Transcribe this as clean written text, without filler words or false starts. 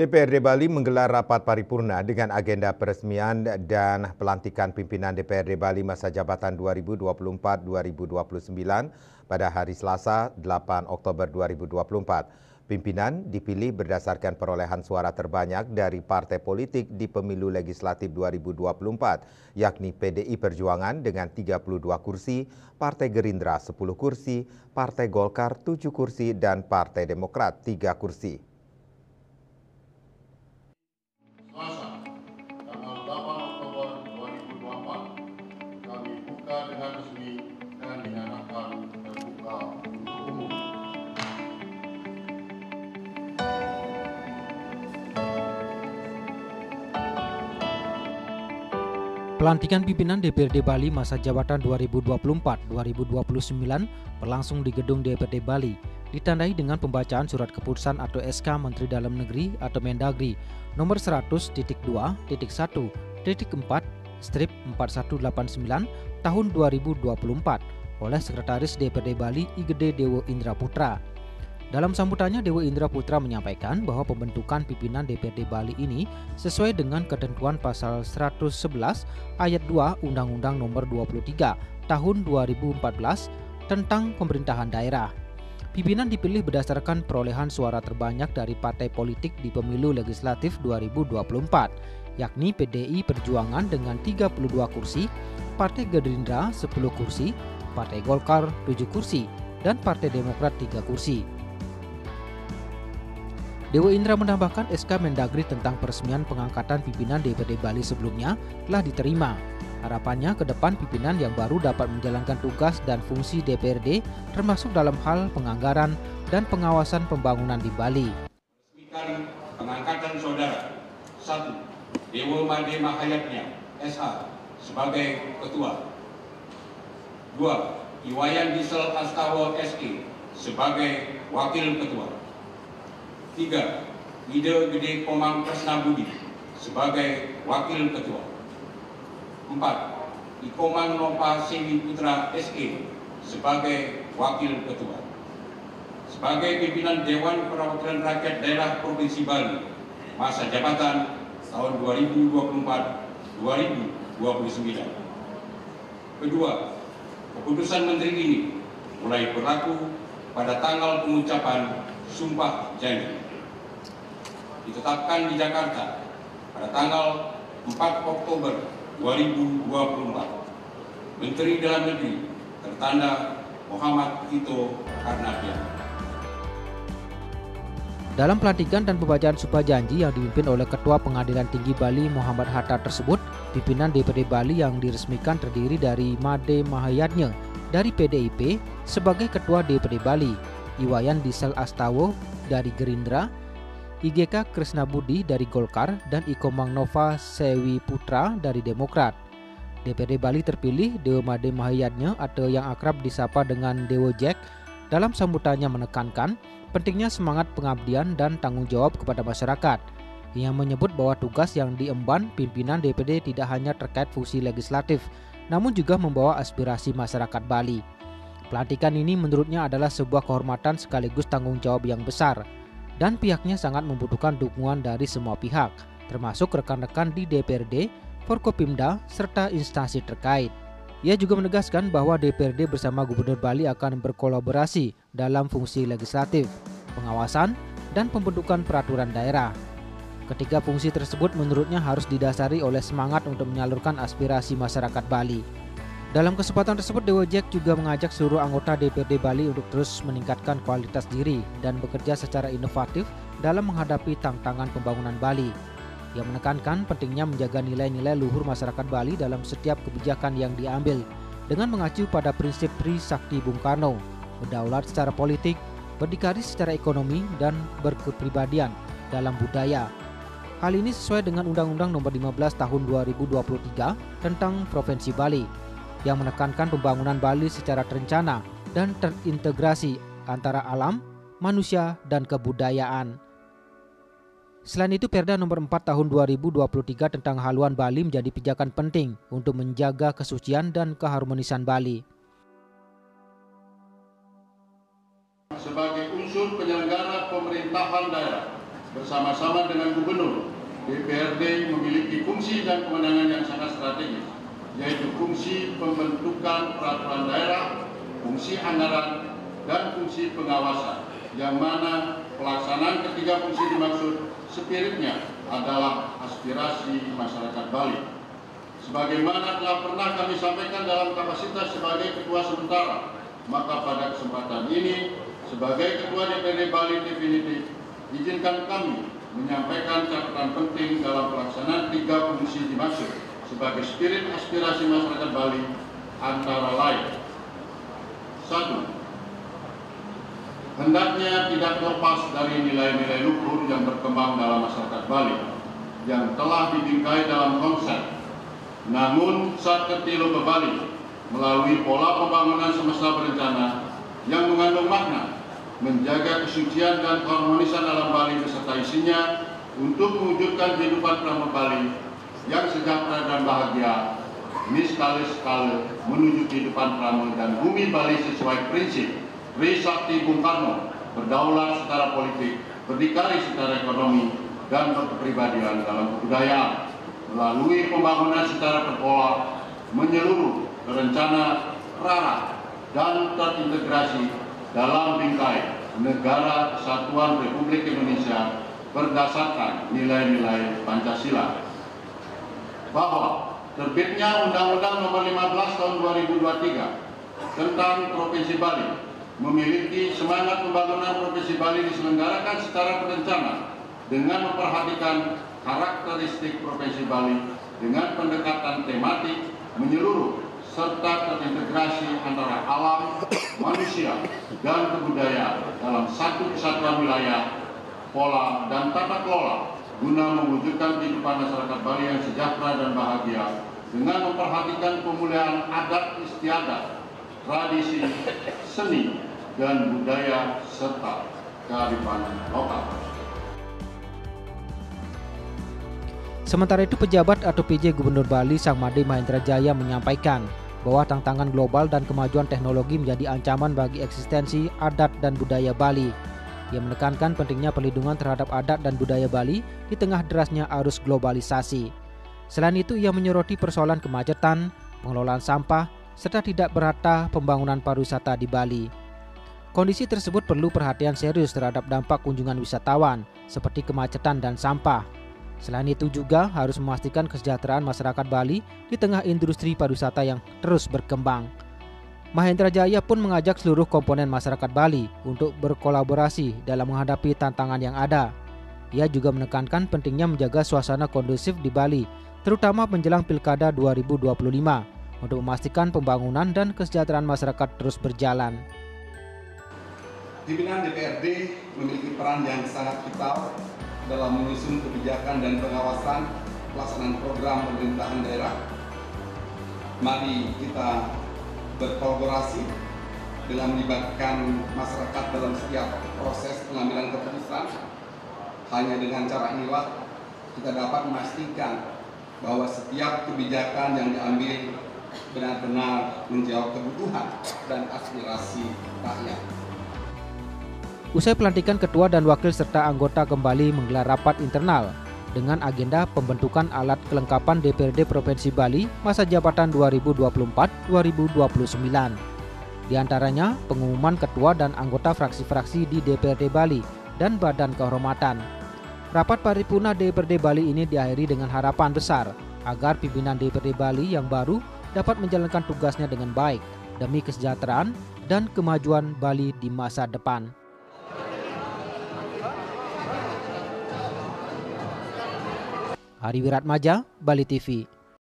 DPRD Bali menggelar rapat paripurna dengan agenda peresmian dan pelantikan pimpinan DPRD Bali masa jabatan 2024-2029 pada hari Selasa 8 Oktober 2024. Pimpinan dipilih berdasarkan perolehan suara terbanyak dari partai politik di pemilu legislatif 2024, yakni PDI Perjuangan dengan 32 kursi, Partai Gerindra 10 kursi, Partai Golkar 7 kursi, dan Partai Demokrat 3 kursi. Selasa, tanggal 8 Oktober 2024, kami buka dengan resmi dan dinyatakan terbuka untuk umum. Pelantikan pimpinan DPRD Bali masa jabatan 2024-2029 berlangsung di gedung DPRD Bali, ditandai dengan pembacaan surat keputusan atau SK Menteri Dalam Negeri atau Mendagri nomor 100.2.1-4/4189 tahun 2024 oleh Sekretaris DPRD Bali Igede Dewo Indra Putra. Dalam sambutannya, Dewo Indra Putra menyampaikan bahwa pembentukan pimpinan DPRD Bali ini sesuai dengan ketentuan pasal 111 ayat 2 Undang-Undang Nomor 23 Tahun 2014 tentang pemerintahan daerah. Pimpinan dipilih berdasarkan perolehan suara terbanyak dari partai politik di pemilu legislatif 2024, yakni PDI Perjuangan dengan 32 kursi, Partai Gerindra 10 kursi, Partai Golkar 7 kursi, dan Partai Demokrat 3 kursi. Dewo Indra menambahkan SK Mendagri tentang peresmian pengangkatan pimpinan DPRD Bali sebelumnya telah diterima. Harapannya ke depan pimpinan yang baru dapat menjalankan tugas dan fungsi DPRD termasuk dalam hal penganggaran dan pengawasan pembangunan di Bali. Resmikan pengangkatan saudara 1. Dewo Made Mahayatnya SH sebagai Ketua. 2. Iwayan Diesel Astawa SE sebagai Wakil Ketua. 3. Ide Gede Komang Kresnabudi sebagai Wakil Ketua. 4. Ikomang Nova Sewi Putra SE sebagai Wakil Ketua. Sebagai pimpinan Dewan Perwakilan Rakyat Daerah Provinsi Bali masa jabatan tahun 2024-2029. Kedua, keputusan Menteri ini mulai berlaku pada tanggal pengucapan Sumpah Janji. Ditetapkan di Jakarta pada tanggal 4 Oktober 2024. Menteri Dalam Negeri tertanda Muhammad Tito Karnavian. Dalam pelantikan dan pembacaan Sumpah Janji yang dipimpin oleh Ketua Pengadilan Tinggi Bali Muhammad Hatta tersebut, pimpinan DPRD Bali yang diresmikan terdiri dari Made Mahayatnya dari PDIP sebagai Ketua DPRD Bali, Iwayan Diesel Astawa dari Gerindra, IGK Kresnabudi dari Golkar, dan Ikomang Nova Sewi Putra dari Demokrat. DPRD Bali terpilih Dewo Made Mahayatnya atau yang akrab disapa dengan Dewo Jack dalam sambutannya menekankan pentingnya semangat pengabdian dan tanggung jawab kepada masyarakat. Ia menyebut bahwa tugas yang diemban pimpinan DPRD tidak hanya terkait fungsi legislatif, namun juga membawa aspirasi masyarakat Bali. Pelantikan ini menurutnya adalah sebuah kehormatan sekaligus tanggung jawab yang besar, dan pihaknya sangat membutuhkan dukungan dari semua pihak, termasuk rekan-rekan di DPRD, Forkopimda, serta instansi terkait. Ia juga menegaskan bahwa DPRD bersama Gubernur Bali akan berkolaborasi dalam fungsi legislatif, pengawasan, dan pembentukan peraturan daerah. Ketiga fungsi tersebut menurutnya harus didasari oleh semangat untuk menyalurkan aspirasi masyarakat Bali. Dalam kesempatan tersebut, Dewo Jack juga mengajak seluruh anggota DPRD Bali untuk terus meningkatkan kualitas diri dan bekerja secara inovatif dalam menghadapi tantangan pembangunan Bali. Ia menekankan pentingnya menjaga nilai-nilai luhur masyarakat Bali dalam setiap kebijakan yang diambil dengan mengacu pada prinsip Tri Sakti Bung Karno, berdaulat secara politik, berdikari secara ekonomi, dan berkepribadian dalam budaya. Hal ini sesuai dengan Undang-Undang Nomor 15 Tahun 2023 tentang Provinsi Bali, yang menekankan pembangunan Bali secara terencana dan terintegrasi antara alam, manusia, dan kebudayaan. Selain itu, Perda Nomor 4 Tahun 2023 tentang haluan Bali menjadi pijakan penting untuk menjaga kesucian dan keharmonisan Bali. Sebagai unsur penyelenggara pemerintahan daerah bersama-sama dengan Gubernur, DPRD memiliki fungsi dan kewenangan yang sangat strategis, yaitu fungsi pembentukan peraturan daerah, fungsi anggaran, dan fungsi pengawasan, yang mana pelaksanaan ketiga fungsi dimaksud spiritnya adalah aspirasi masyarakat Bali. Sebagaimana telah pernah kami sampaikan dalam kapasitas sebagai Ketua Sementara, maka pada kesempatan ini, sebagai Ketua DPRD Bali definitif, izinkan kami menyampaikan catatan penting dalam pelaksanaan tiga fungsi dimaksud sebagai spirit aspirasi masyarakat Bali, antara lain: 1. Hendaknya tidak terlepas dari nilai-nilai luhur yang berkembang dalam masyarakat Bali, yang telah dibingkai dalam konsep namun Saketilo Bebali melalui pola pembangunan semesta berencana yang mengandung makna menjaga kesucian dan keharmonisan alam Bali beserta isinya untuk mewujudkan kehidupan Pramod Bali yang sejahtera dan bahagia, niskala menuju kehidupan Pramod dan bumi Bali sesuai prinsip Trisakti Bung Karno, berdaulat secara politik, berdikari secara ekonomi, dan berkepribadian dalam kebudayaan, melalui pembangunan secara terpola, menyeluruh, terencana, terarah, dan terintegrasi dalam bingkai Negara Kesatuan Republik Indonesia berdasarkan nilai-nilai Pancasila. Bahwa terbitnya Undang-Undang Nomor 15 Tahun 2023 tentang Provinsi Bali memiliki semangat pembangunan Provinsi Bali diselenggarakan secara berencana dengan memperhatikan karakteristik Provinsi Bali dengan pendekatan tematik menyeluruh serta terintegrasi antara alam, manusia, dan kebudayaan dalam satu kesatuan wilayah, pola, dan tata kelola guna mewujudkan kehidupan masyarakat Bali yang sejahtera dan bahagia dengan memperhatikan pemulihan adat istiadat, tradisi, seni, dan budaya serta kearifan lokal. Sementara itu, pejabat atau PJ Gubernur Bali Sang Made Mahendra Jaya menyampaikan bahwa tantangan global dan kemajuan teknologi menjadi ancaman bagi eksistensi adat dan budaya Bali. Ia menekankan pentingnya perlindungan terhadap adat dan budaya Bali di tengah derasnya arus globalisasi. Selain itu, ia menyoroti persoalan kemacetan, pengelolaan sampah, serta tidak merata pembangunan pariwisata di Bali. Kondisi tersebut perlu perhatian serius terhadap dampak kunjungan wisatawan, seperti kemacetan dan sampah. Selain itu juga harus memastikan kesejahteraan masyarakat Bali di tengah industri pariwisata yang terus berkembang. Mahendra Jaya pun mengajak seluruh komponen masyarakat Bali untuk berkolaborasi dalam menghadapi tantangan yang ada. Ia juga menekankan pentingnya menjaga suasana kondusif di Bali, terutama menjelang Pilkada 2025, untuk memastikan pembangunan dan kesejahteraan masyarakat terus berjalan. Pimpinan DPRD memiliki peran yang sangat vital dalam menyusun kebijakan dan pengawasan pelaksanaan program pemerintahan daerah. Mari kita berkolaborasi dengan melibatkan masyarakat dalam setiap proses pengambilan keputusan. Hanya dengan cara inilah kita dapat memastikan bahwa setiap kebijakan yang diambil benar-benar menjawab kebutuhan dan aspirasi rakyat. Usai pelantikan ketua dan wakil serta anggota kembali menggelar rapat internal dengan agenda pembentukan alat kelengkapan DPRD Provinsi Bali masa jabatan 2024-2029. Di antaranya pengumuman ketua dan anggota fraksi-fraksi di DPRD Bali dan Badan Kehormatan. Rapat paripurna DPRD Bali ini diakhiri dengan harapan besar agar pimpinan DPRD Bali yang baru dapat menjalankan tugasnya dengan baik demi kesejahteraan dan kemajuan Bali di masa depan. Hari Wiratmaja, Bali TV.